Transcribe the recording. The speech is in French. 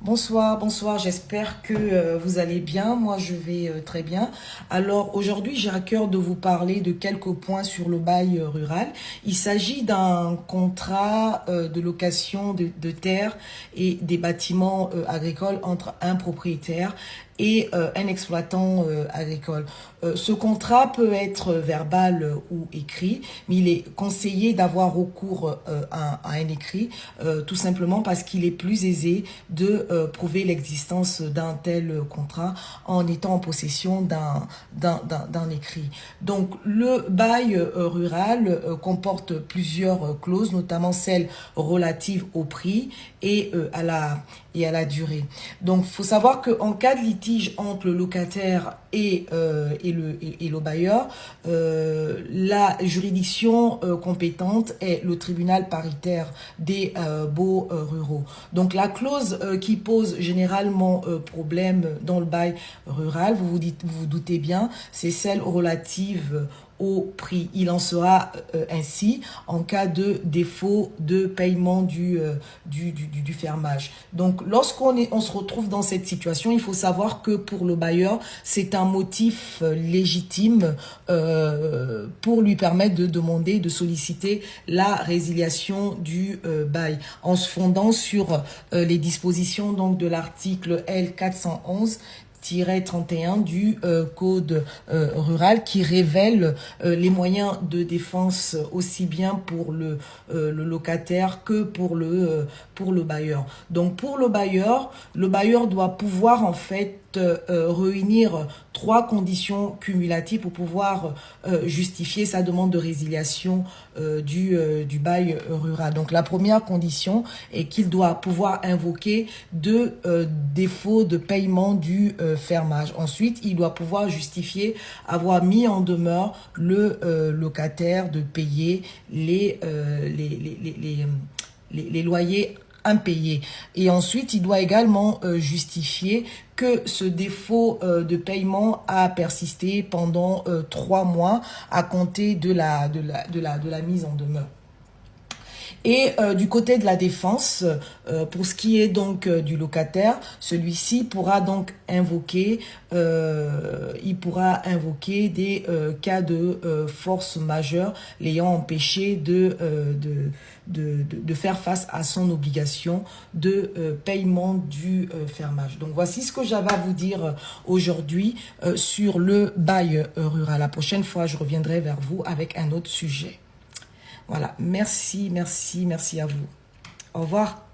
Bonsoir, bonsoir, j'espère que vous allez bien. Moi, je vais très bien. Alors, aujourd'hui, j'ai à cœur de vous parler de quelques points sur le bail rural. Il s'agit d'un contrat de location de terres et des bâtiments agricoles entre un propriétaire et un exploitant agricole. Ce contrat peut être verbal ou écrit, mais il est conseillé d'avoir recours à un écrit, tout simplement parce qu'il est plus aisé de prouver l'existence d'un tel contrat en étant en possession d'un écrit. Donc le bail rural comporte plusieurs clauses, notamment celles relatives au prix et à la durée. Donc, faut savoir qu'en cas de litige entre le locataire et le bailleur, la juridiction compétente est le tribunal paritaire des baux ruraux. Donc, la clause qui pose généralement problème dans le bail rural, vous doutez bien, c'est celle relative au prix. Il en sera ainsi en cas de défaut de paiement du fermage. Donc, on se retrouve dans cette situation, il faut savoir que pour le bailleur, c'est un motif légitime pour lui permettre de demander, de solliciter la résiliation du bail en se fondant sur les dispositions donc de l'article L 411 31 du code rural qui révèle les moyens de défense aussi bien pour le locataire que pour le bailleur. Donc pour le bailleur doit pouvoir en fait réunir trois conditions cumulatives pour pouvoir justifier sa demande de résiliation du bail rural. Donc la première condition est qu'il doit pouvoir invoquer deux défauts de paiement du fermage. Ensuite, il doit pouvoir justifier avoir mis en demeure le locataire de payer les loyers impayés. Et ensuite, il doit également justifier que ce défaut de paiement a persisté pendant 3 mois à compter de la mise en demeure. Et du côté de la défense, pour ce qui est donc du locataire, celui-ci pourra donc invoquer, des cas de force majeure l'ayant empêché de faire face à son obligation de paiement du fermage. Donc voici ce que j'avais à vous dire aujourd'hui sur le bail rural. La prochaine fois, je reviendrai vers vous avec un autre sujet. Voilà, merci à vous. Au revoir.